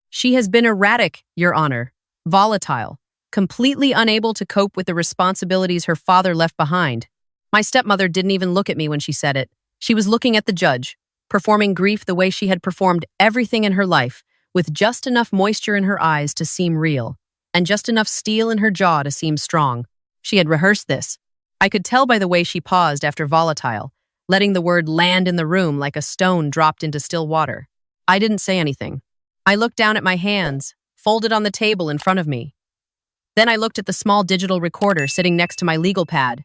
She has been erratic, Your Honor, volatile, completely unable to cope with the responsibilities her father left behind. My stepmother didn't even look at me when she said it. She was looking at the judge, performing grief the way she had performed everything in her life, with just enough moisture in her eyes to seem real, and just enough steel in her jaw to seem strong. She had rehearsed this. I could tell by the way she paused after volatile, letting the word land in the room like a stone dropped into still water. I didn't say anything. I looked down at my hands, folded on the table in front of me. Then I looked at the small digital recorder sitting next to my legal pad.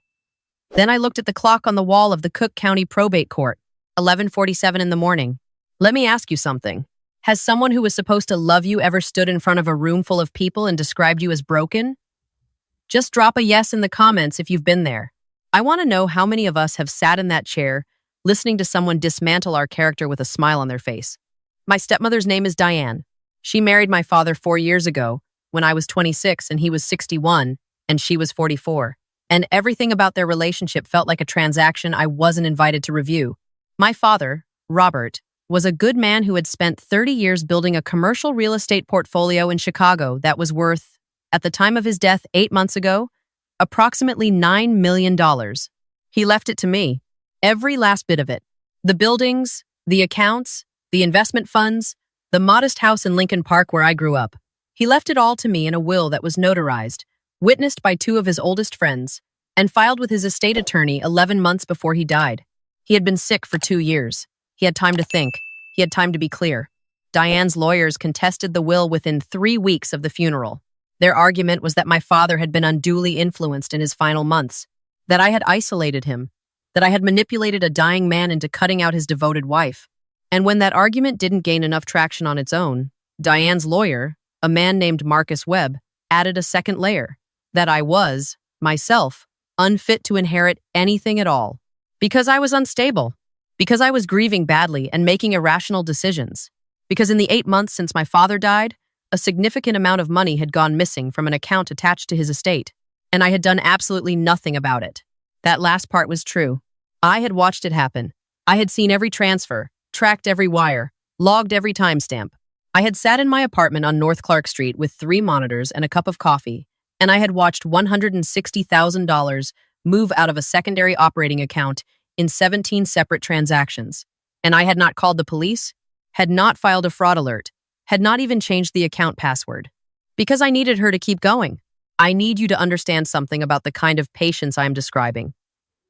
Then I looked at the clock on the wall of the Cook County Probate Court, 11:47 in the morning. Let me ask you something. Has someone who was supposed to love you ever stood in front of a room full of people and described you as broken? Just drop a yes in the comments if you've been there. I want to know how many of us have sat in that chair, listening to someone dismantle our character with a smile on their face. My stepmother's name is Diane. She married my father 4 years ago, when I was 26 and he was 61, and she was 44. And everything about their relationship felt like a transaction I wasn't invited to review. My father, Robert, was a good man who had spent 30 years building a commercial real estate portfolio in Chicago that was worth, at the time of his death 8 months ago, approximately $9 million. He left it to me, every last bit of it. The buildings, the accounts, the investment funds, the modest house in Lincoln Park where I grew up. He left it all to me in a will that was notarized, witnessed by 2 of his oldest friends, and filed with his estate attorney 11 months before he died. He had been sick for 2 years. He had time to think. He had time to be clear. Diane's lawyers contested the will within 3 weeks of the funeral. Their argument was that my father had been unduly influenced in his final months, that I had isolated him, that I had manipulated a dying man into cutting out his devoted wife. And when that argument didn't gain enough traction on its own, Diane's lawyer, a man named Marcus Webb, added a second layer, that I was, myself, unfit to inherit anything at all. Because I was unstable. Because I was grieving badly and making irrational decisions. Because in the 8 months since my father died, a significant amount of money had gone missing from an account attached to his estate, and I had done absolutely nothing about it. That last part was true. I had watched it happen. I had seen every transfer, tracked every wire, logged every timestamp. I had sat in my apartment on North Clark Street with 3 monitors and a cup of coffee, and I had watched $160,000 move out of a secondary operating account in 17 separate transactions. And I had not called the police, had not filed a fraud alert, had not even changed the account password. Because I needed her to keep going. I need you to understand something about the kind of patience I am describing.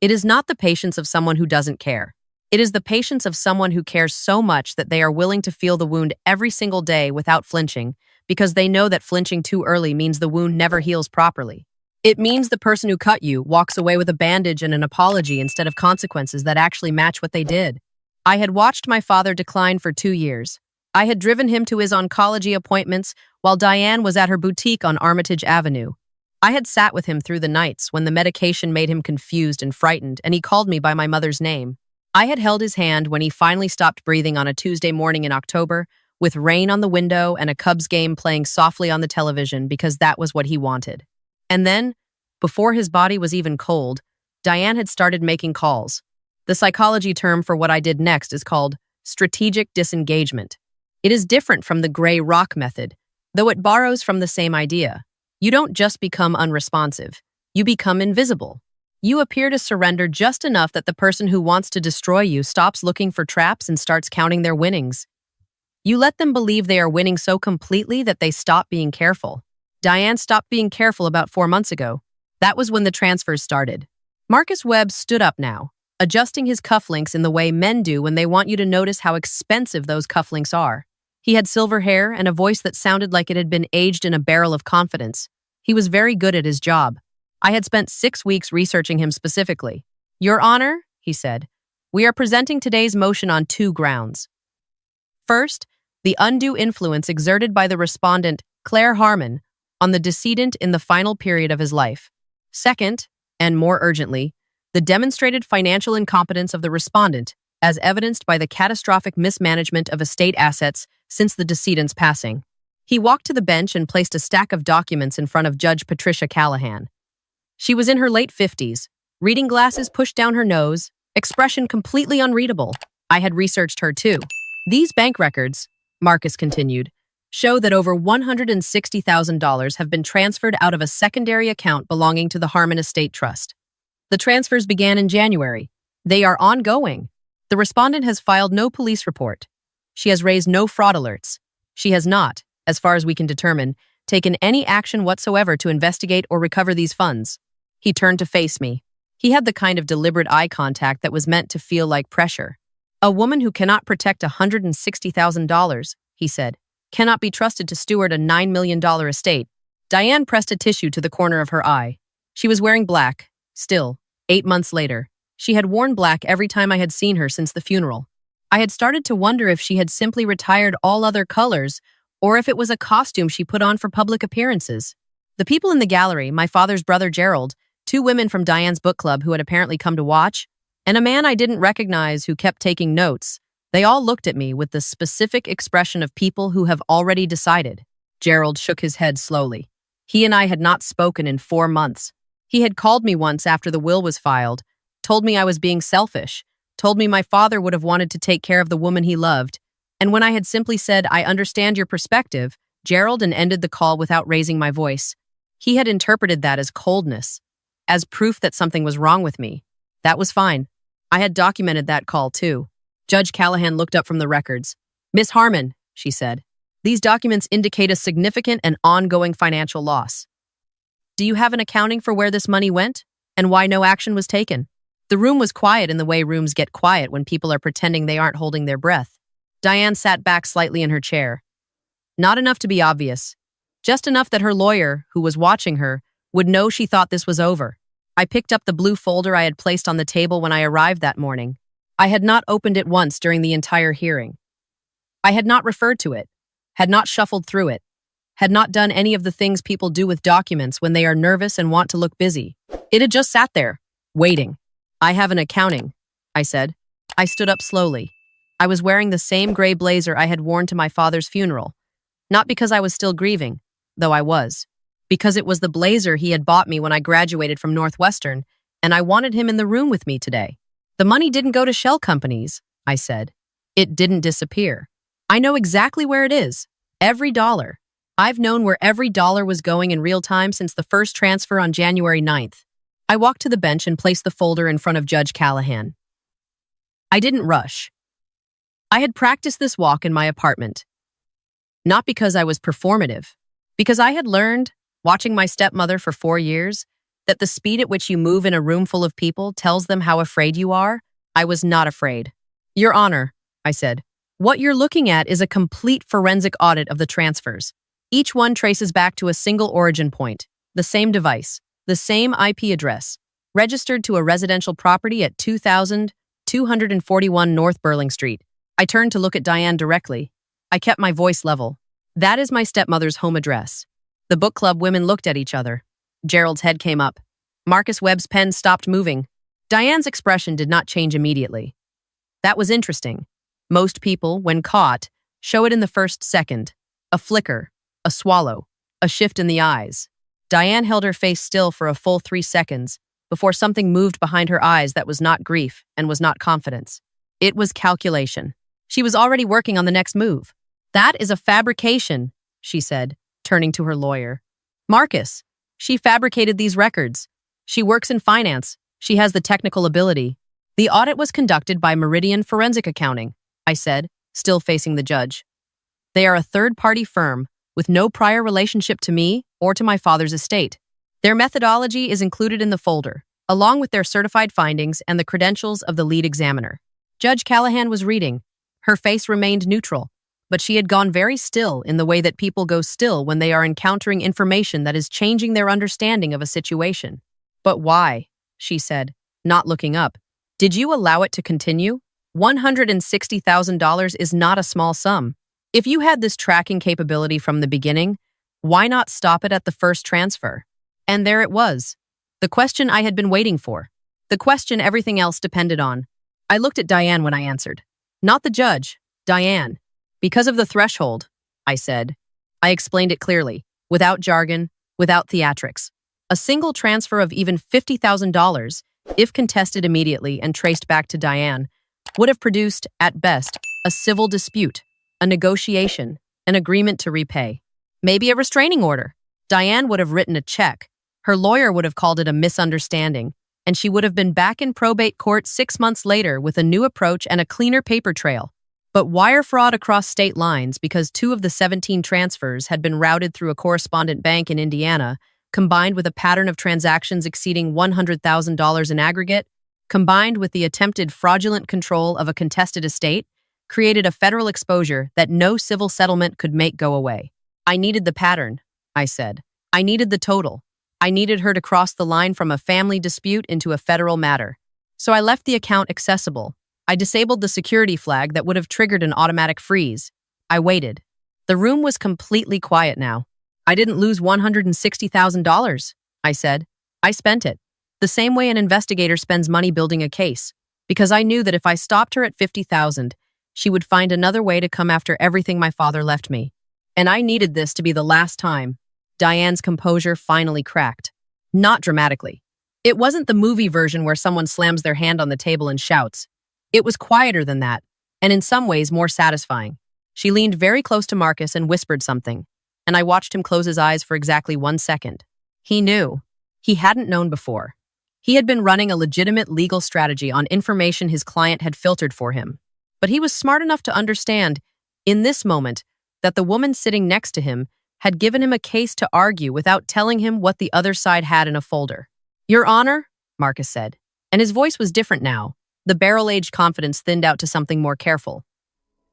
It is not the patience of someone who doesn't care. It is the patience of someone who cares so much that they are willing to feel the wound every single day without flinching, because they know that flinching too early means the wound never heals properly. It means the person who cut you walks away with a bandage and an apology instead of consequences that actually match what they did. I had watched my father decline for 2 years. I had driven him to his oncology appointments while Diane was at her boutique on Armitage Avenue. I had sat with him through the nights when the medication made him confused and frightened, and he called me by my mother's name. I had held his hand when he finally stopped breathing on a Tuesday morning in October, with rain on the window and a Cubs game playing softly on the television because that was what he wanted. And then, before his body was even cold, Diane had started making calls. The psychology term for what I did next is called strategic disengagement. It is different from the gray rock method, though it borrows from the same idea. You don't just become unresponsive. You become invisible. You appear to surrender just enough that the person who wants to destroy you stops looking for traps and starts counting their winnings. You let them believe they are winning so completely that they stop being careful. Diane stopped being careful about 4 months ago. That was when the transfers started. Marcus Webb stood up now, adjusting his cufflinks in the way men do when they want you to notice how expensive those cufflinks are. He had silver hair and a voice that sounded like it had been aged in a barrel of confidence. He was very good at his job. I had spent 6 weeks researching him specifically. Your Honor, he said, we are presenting today's motion on 2 grounds. First, the undue influence exerted by the respondent, Claire Harmon, on the decedent in the final period of his life. Second, and more urgently, the demonstrated financial incompetence of the respondent, as evidenced by the catastrophic mismanagement of estate assets since the decedent's passing. He walked to the bench and placed a stack of documents in front of Judge Patricia Callahan. She was in her late 50s, reading glasses pushed down her nose, expression completely unreadable. I had researched her too. These bank records, Marcus continued, show that over $160,000 have been transferred out of a secondary account belonging to the Harmon Estate Trust. The transfers began in January. They are ongoing. The respondent has filed no police report. She has raised no fraud alerts. She has not, as far as we can determine, taken any action whatsoever to investigate or recover these funds. He turned to face me. He had the kind of deliberate eye contact that was meant to feel like pressure. A woman who cannot protect $160,000, he said, cannot be trusted to steward a $9 million estate. Diane pressed a tissue to the corner of her eye. She was wearing black, still, 8 months later. She had worn black every time I had seen her since the funeral. I had started to wonder if she had simply retired all other colors, or if it was a costume she put on for public appearances. The people in the gallery, my father's brother Gerald, 2 women from Diane's book club who had apparently come to watch, and a man I didn't recognize who kept taking notes, they all looked at me with the specific expression of people who have already decided. Gerald shook his head slowly. He and I had not spoken in 4 months. He had called me once after the will was filed, told me I was being selfish, told me my father would have wanted to take care of the woman he loved, and when I had simply said, "I understand your perspective," Gerald ended the call without raising my voice. He had interpreted that as coldness, as proof that something was wrong with me. That was fine. I had documented that call, too. Judge Callahan looked up from the records. "Miss Harmon," she said, "these documents indicate a significant and ongoing financial loss. Do you have an accounting for where this money went and why no action was taken?" The room was quiet in the way rooms get quiet when people are pretending they aren't holding their breath. Diane sat back slightly in her chair. Not enough to be obvious. Just enough that her lawyer, who was watching her, would know she thought this was over. I picked up the blue folder I had placed on the table when I arrived that morning. I had not opened it once during the entire hearing. I had not referred to it, had not shuffled through it, had not done any of the things people do with documents when they are nervous and want to look busy. It had just sat there, waiting. "I have an accounting," I said. I stood up slowly. I was wearing the same gray blazer I had worn to my father's funeral. Not because I was still grieving, though I was. Because it was the blazer he had bought me when I graduated from Northwestern, and I wanted him in the room with me today. "The money didn't go to shell companies," I said. "It didn't disappear. I know exactly where it is. Every dollar. I've known where every dollar was going in real time since the first transfer on January 9th. I walked to the bench and placed the folder in front of Judge Callahan. I didn't rush. I had practiced this walk in my apartment. Not because I was performative, because I had learned, watching my stepmother for 4 years, that the speed at which you move in a room full of people tells them how afraid you are. I was not afraid. "Your Honor," I said, "what you're looking at is a complete forensic audit of the transfers. Each one traces back to a single origin point, the same device, the same IP address, registered to a residential property at 2241 North Burling Street." I turned to look at Diane directly. I kept my voice level. "That is my stepmother's home address." The book club women looked at each other. Gerald's head came up. Marcus Webb's pen stopped moving. Diane's expression did not change immediately. That was interesting. Most people, when caught, show it in the first second. A flicker, a swallow, a shift in the eyes. Diane held her face still for a full 3 seconds before something moved behind her eyes that was not grief and was not confidence. It was calculation. She was already working on the next move. "That is a fabrication," she said, turning to her lawyer. "Marcus, she fabricated these records. She works in finance. She has the technical ability." "The audit was conducted by Meridian Forensic Accounting," I said, still facing the judge. "They are a third-party firm with no prior relationship to me or to my father's estate. Their methodology is included in the folder, along with their certified findings and the credentials of the lead examiner." Judge Callahan was reading. Her face remained neutral, but she had gone very still in the way that people go still when they are encountering information that is changing their understanding of a situation. "But why?" she said, not looking up. "Did you allow it to continue? $160,000 is not a small sum. If you had this tracking capability from the beginning, why not stop it at the first transfer?" And there it was. The question I had been waiting for. The question everything else depended on. I looked at Diane when I answered. Not the judge, Diane. "Because of the threshold," I said. I explained it clearly, without jargon, without theatrics. A single transfer of even $50,000, if contested immediately and traced back to Diane, would have produced, at best, a civil dispute, a negotiation, an agreement to repay. Maybe a restraining order. Diane would have written a check. Her lawyer would have called it a misunderstanding, and she would have been back in probate court 6 months later with a new approach and a cleaner paper trail. But wire fraud across state lines because 2 of the 17 transfers had been routed through a correspondent bank in Indiana, combined with a pattern of transactions exceeding $100,000 in aggregate, combined with the attempted fraudulent control of a contested estate, created a federal exposure that no civil settlement could make go away. I needed the pattern, I said. I needed the total. I needed her to cross the line from a family dispute into a federal matter. So I left the account accessible. I disabled the security flag that would have triggered an automatic freeze. I waited. The room was completely quiet now. I didn't lose $160,000, I said. I spent it. The same way an investigator spends money building a case. Because I knew that if I stopped her at $50,000, she would find another way to come after everything my father left me. And I needed this to be the last time. Diane's composure finally cracked. Not dramatically. It wasn't the movie version where someone slams their hand on the table and shouts. It was quieter than that, and in some ways more satisfying. She leaned very close to Marcus and whispered something, and I watched him close his eyes for exactly 1 second. He knew. He hadn't known before. He had been running a legitimate legal strategy on information his client had filtered for him. But he was smart enough to understand, in this moment, that the woman sitting next to him had given him a case to argue without telling him what the other side had in a folder. "Your Honor," Marcus said, and his voice was different now. The barrel-aged confidence thinned out to something more careful.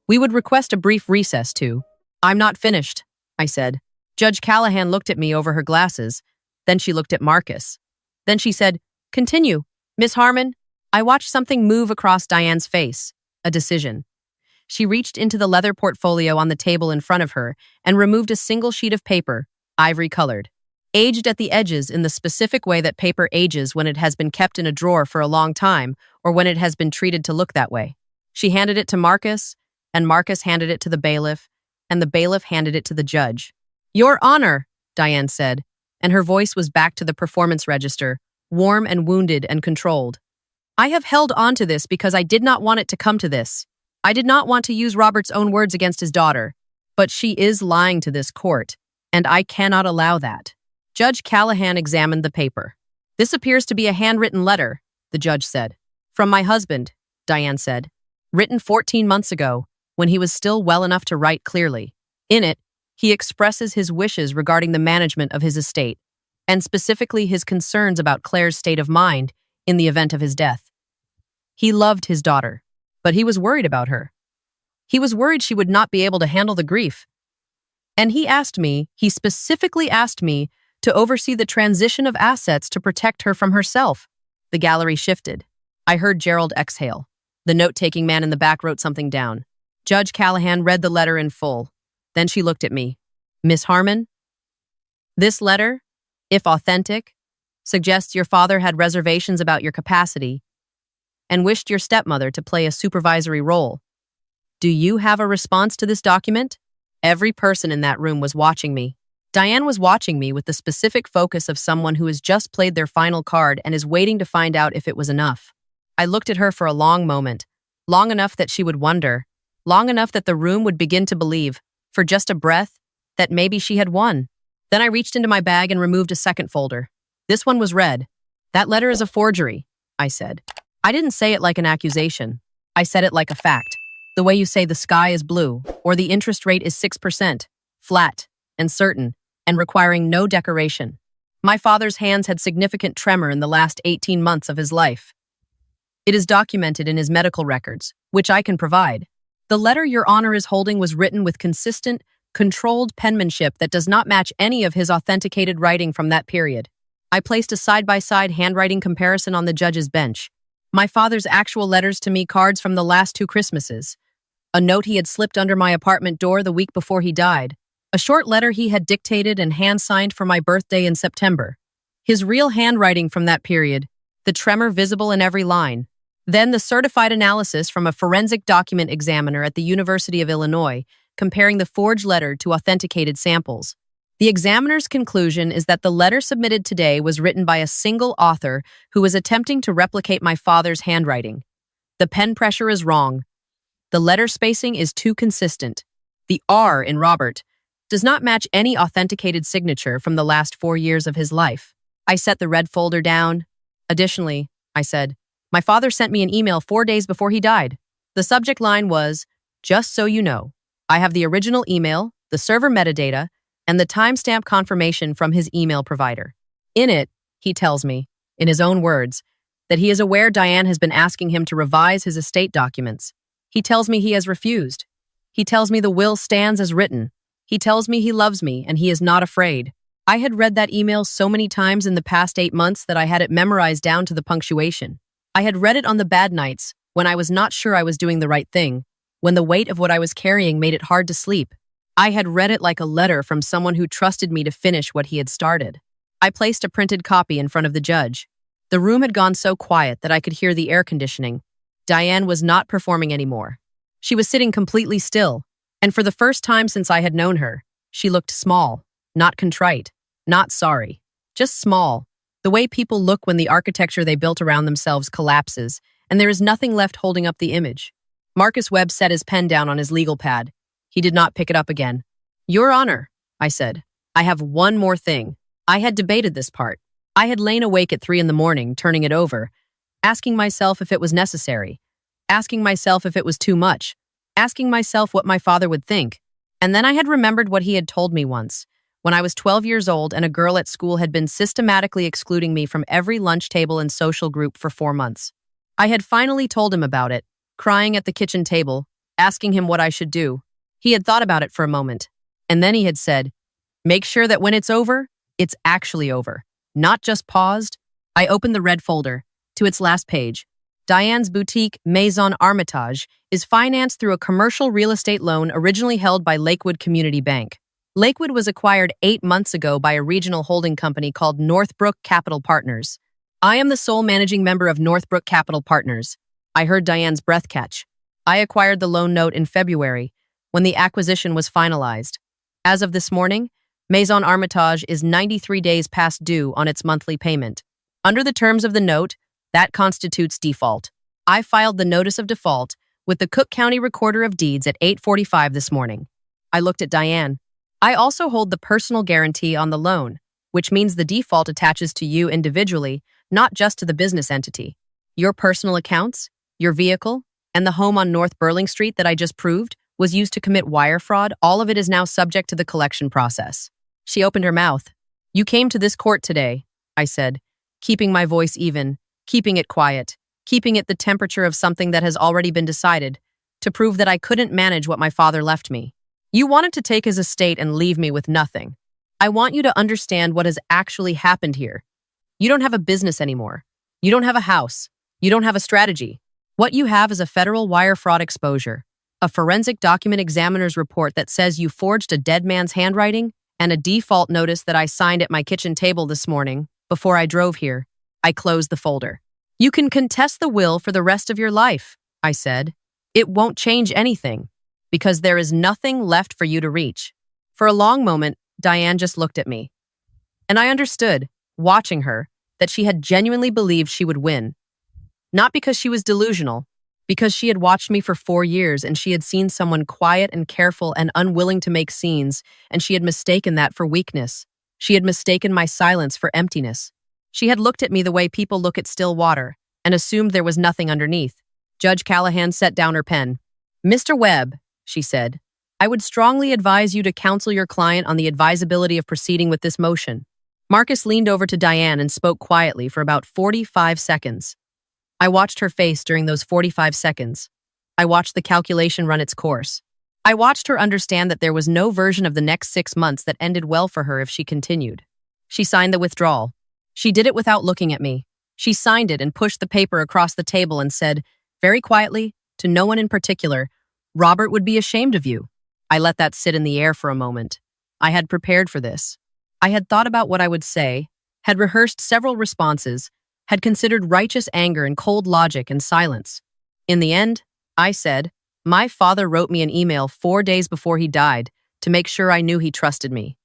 "We would request a brief recess to—" "I'm not finished," I said. Judge Callahan looked at me over her glasses. Then she looked at Marcus. Then she said, "Continue, Miss Harmon." I watched something move across Diane's face. A decision. She reached into the leather portfolio on the table in front of her and removed a single sheet of paper, ivory-colored, aged at the edges in the specific way that paper ages when it has been kept in a drawer for a long time or when it has been treated to look that way. She handed it to Marcus, and Marcus handed it to the bailiff, and the bailiff handed it to the judge. "Your Honor," Diane said, and her voice was back to the performance register, warm and wounded and controlled. "I have held on to this because I did not want it to come to this. I did not want to use Robert's own words against his daughter, but she is lying to this court, and I cannot allow that." Judge Callahan examined the paper. "This appears to be a handwritten letter," the judge said. "From my husband," Diane said. "Written 14 months ago, when he was still well enough to write clearly. In it, he expresses his wishes regarding the management of his estate, and specifically his concerns about Claire's state of mind in the event of his death. He loved his daughter, but he was worried about her. He was worried she would not be able to handle the grief. And he specifically asked me to oversee the transition of assets to protect her from herself." The gallery shifted. I heard Gerald exhale. The note-taking man in the back wrote something down. Judge Callahan read the letter in full. Then she looked at me. "Miss Harmon, this letter, if authentic, suggests your father had reservations about your capacity and wished your stepmother to play a supervisory role. Do you have a response to this document?" Every person in that room was watching me. Diane was watching me with the specific focus of someone who has just played their final card and is waiting to find out if it was enough. I looked at her for a long moment, long enough that she would wonder, long enough that the room would begin to believe, for just a breath, that maybe she had won. Then I reached into my bag and removed a second folder. This one was red. "That letter is a forgery," I said. I didn't say it like an accusation. I said it like a fact. The way you say the sky is blue, or the interest rate is 6%, flat and certain, and requiring no decoration. My father's hands had significant tremor in the last 18 months of his life. It is documented in his medical records, which I can provide. The letter Your Honor is holding was written with consistent, controlled penmanship that does not match any of his authenticated writing from that period. I placed a side-by-side handwriting comparison on the judge's bench. My father's actual letters to me cards from the last 2 Christmases. A note he had slipped under my apartment door the week before he died. A short letter he had dictated and hand-signed for my birthday in September. His real handwriting from that period, the tremor visible in every line. Then the certified analysis from a forensic document examiner at the University of Illinois, comparing the forged letter to authenticated samples. The examiner's conclusion is that the letter submitted today was written by a single author who was attempting to replicate my father's handwriting. The pen pressure is wrong. The letter spacing is too consistent. The R in Robert does not match any authenticated signature from the last 4 years of his life. I set the red folder down. Additionally, I said, my father sent me an email 4 days before he died. The subject line was, just so you know. I have the original email, the server metadata, and the timestamp confirmation from his email provider. In it, he tells me, in his own words, that he is aware Diane has been asking him to revise his estate documents. He tells me he has refused. He tells me the will stands as written. He tells me he loves me and he is not afraid. I had read that email so many times in the past 8 months that I had it memorized down to the punctuation. I had read it on the bad nights, when I was not sure I was doing the right thing, when the weight of what I was carrying made it hard to sleep. I had read it like a letter from someone who trusted me to finish what he had started. I placed a printed copy in front of the judge. The room had gone so quiet that I could hear the air conditioning. Diane was not performing anymore. She was sitting completely still, and for the first time since I had known her, she looked small, not contrite, not sorry, just small. The way people look when the architecture they built around themselves collapses, and there is nothing left holding up the image. Marcus Webb set his pen down on his legal pad. He did not pick it up again. Your Honor, I said, I have one more thing. I had debated this part. I had lain awake at 3 a.m, turning it over, asking myself if it was necessary, asking myself if it was too much, asking myself what my father would think. And then I had remembered what he had told me once, when I was 12 years old and a girl at school had been systematically excluding me from every lunch table and social group for 4 months. I had finally told him about it, crying at the kitchen table, asking him what I should do. He had thought about it for a moment, and then he had said, make sure that when it's over, it's actually over, not just paused. I opened the red folder. To its last page. Diane's boutique, Maison Armitage, is financed through a commercial real estate loan originally held by Lakewood Community Bank. Lakewood was acquired 8 months ago by a regional holding company called Northbrook Capital Partners. I am the sole managing member of Northbrook Capital Partners. I heard Diane's breath catch. I acquired the loan note in February, when the acquisition was finalized. As of this morning, Maison Armitage is 93 days past due on its monthly payment. Under the terms of the note, that constitutes default. I filed the notice of default with the Cook County Recorder of Deeds at 8:45 this morning. I looked at Diane. I also hold the personal guarantee on the loan, which means the default attaches to you individually, not just to the business entity. Your personal accounts, your vehicle, and the home on North Burling Street that I just proved was used to commit wire fraud. All of it is now subject to the collection process. She opened her mouth. You came to this court today, I said, keeping my voice even, keeping it quiet, keeping it the temperature of something that has already been decided, to prove that I couldn't manage what my father left me. You wanted to take his estate and leave me with nothing. I want you to understand what has actually happened here. You don't have a business anymore. You don't have a house. You don't have a strategy. What you have is a federal wire fraud exposure, a forensic document examiner's report that says you forged a dead man's handwriting, and a default notice that I signed at my kitchen table this morning, before I drove here. I closed the folder. You can contest the will for the rest of your life, I said. It won't change anything, because there is nothing left for you to reach. For a long moment, Diane just looked at me. And I understood, watching her, that she had genuinely believed she would win. Not because she was delusional, because she had watched me for 4 years and she had seen someone quiet and careful and unwilling to make scenes, and she had mistaken that for weakness. She had mistaken my silence for emptiness. She had looked at me the way people look at still water and assumed there was nothing underneath. Judge Callahan set down her pen. Mr. Webb, she said, I would strongly advise you to counsel your client on the advisability of proceeding with this motion. Marcus leaned over to Diane and spoke quietly for about 45 seconds. I watched her face during those 45 seconds. I watched the calculation run its course. I watched her understand that there was no version of the next 6 months that ended well for her if she continued. She signed the withdrawal. She did it without looking at me. She signed it and pushed the paper across the table and said, very quietly, to no one in particular, Robert would be ashamed of you. I let that sit in the air for a moment. I had prepared for this. I had thought about what I would say, had rehearsed several responses, had considered righteous anger and cold logic and silence. In the end, I said, my father wrote me an email 4 days before he died to make sure I knew he trusted me.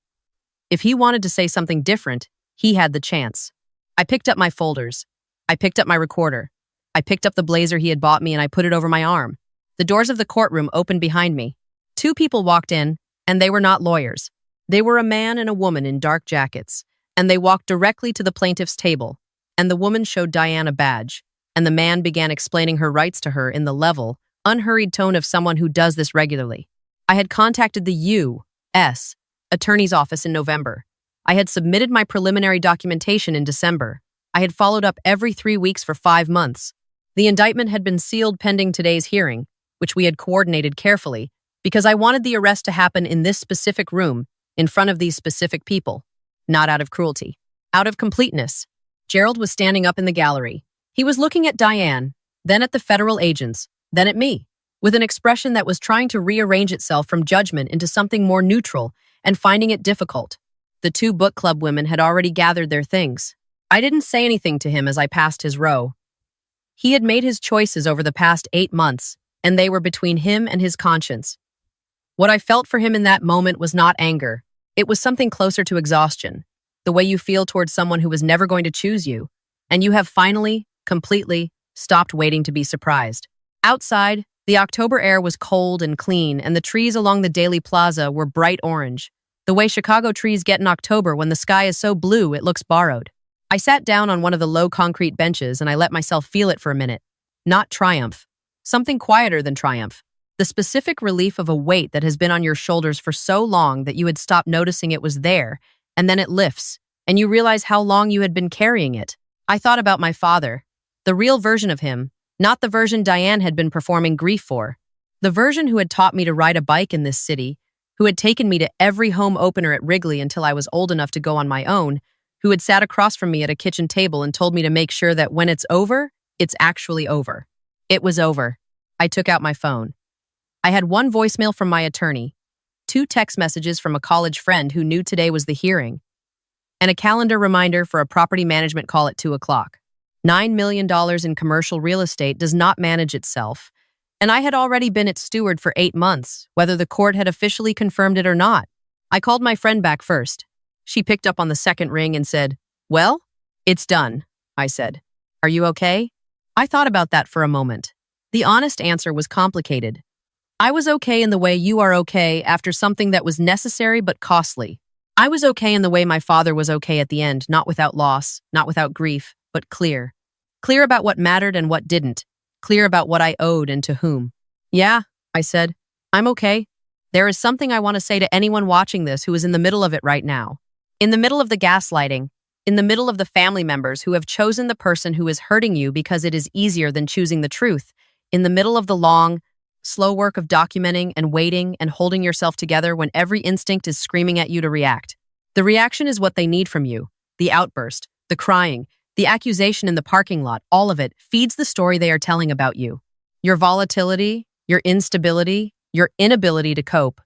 If he wanted to say something different, he had the chance. I picked up my folders. I picked up my recorder. I picked up the blazer he had bought me and I put it over my arm. The doors of the courtroom opened behind me. Two people walked in, and they were not lawyers. They were a man and a woman in dark jackets, and they walked directly to the plaintiff's table, and the woman showed Diane a badge, and the man began explaining her rights to her in the level, unhurried tone of someone who does this regularly. I had contacted the U.S. Attorney's Office in November. I had submitted my preliminary documentation in December. I had followed up every 3 weeks for 5 months. The indictment had been sealed pending today's hearing, which we had coordinated carefully, because I wanted the arrest to happen in this specific room, in front of these specific people. Not out of cruelty. Out of completeness. Gerald was standing up in the gallery. He was looking at Diane, then at the federal agents, then at me, with an expression that was trying to rearrange itself from judgment into something more neutral and finding it difficult. The two book club women had already gathered their things. I didn't say anything to him as I passed his row. He had made his choices over the past 8 months, and they were between him and his conscience. What I felt for him in that moment was not anger. It was something closer to exhaustion, the way you feel towards someone who was never going to choose you, and you have finally, completely, stopped waiting to be surprised. Outside, the October air was cold and clean, and the trees along the Daily Plaza were bright orange, the way Chicago trees get in October when the sky is so blue it looks borrowed. I sat down on one of the low concrete benches and I let myself feel it for a minute. Not triumph. Something quieter than triumph. The specific relief of a weight that has been on your shoulders for so long that you had stopped noticing it was there, and then it lifts, and you realize how long you had been carrying it. I thought about my father, the real version of him, not the version Diane had been performing grief for. The version who had taught me to ride a bike in this city, who had taken me to every home opener at Wrigley until I was old enough to go on my own, who had sat across from me at a kitchen table and told me to make sure that when it's over, it's actually over. It was over. I took out my phone. I had one voicemail from my attorney, 2 text messages from a college friend who knew today was the hearing, and a calendar reminder for a property management call at 2 o'clock. $9 million in commercial real estate does not manage itself, and I had already been its steward for 8 months, whether the court had officially confirmed it or not. I called my friend back first. She picked up on the second ring and said, "Well, it's done," I said. "Are you okay?" I thought about that for a moment. The honest answer was complicated. I was okay in the way you are okay after something that was necessary but costly. I was okay in the way my father was okay at the end, not without loss, not without grief, but clear. Clear about what mattered and what didn't. Clear about what I owed and to whom. "Yeah," I said. "I'm okay. There is something I want to say to anyone watching this who is in the middle of it right now. In the middle of the gaslighting. In the middle of the family members who have chosen the person who is hurting you because it is easier than choosing the truth. In the middle of the long, slow work of documenting and waiting and holding yourself together when every instinct is screaming at you to react. The reaction is what they need from you. The outburst, the crying, the accusation in the parking lot, all of it feeds the story they are telling about you. Your volatility, your instability, your inability to cope.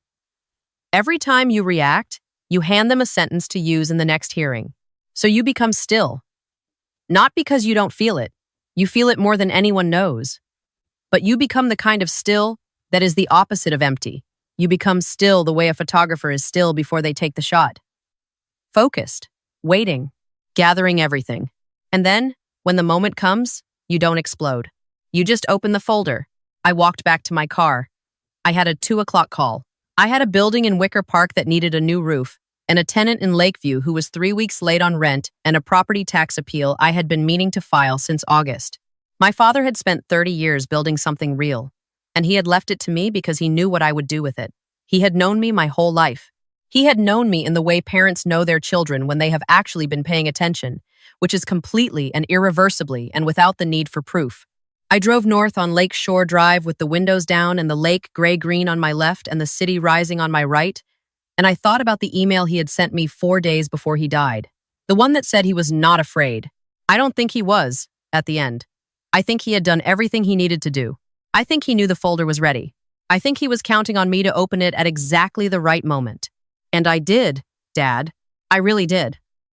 Every time you react, you hand them a sentence to use in the next hearing. So you become still. Not because you don't feel it. You feel it more than anyone knows. But you become the kind of still that is the opposite of empty. You become still the way a photographer is still before they take the shot. Focused, waiting, gathering everything. And then, when the moment comes, you don't explode. You just open the folder. I walked back to my car. I had a 2 o'clock call. I had a building in Wicker Park that needed a new roof, and a tenant in Lakeview who was 3 weeks late on rent, and a property tax appeal I had been meaning to file since August. My father had spent 30 years building something real, and he had left it to me because he knew what I would do with it. He had known me my whole life. He had known me in the way parents know their children when they have actually been paying attention, which is completely and irreversibly and without the need for proof. I drove north on Lake Shore Drive with the windows down and the lake gray-green on my left and the city rising on my right, and I thought about the email he had sent me 4 days before he died. The one that said he was not afraid. I don't think he was, at the end. I think he had done everything he needed to do. I think he knew the folder was ready. I think he was counting on me to open it at exactly the right moment. And I did, Dad. I really did.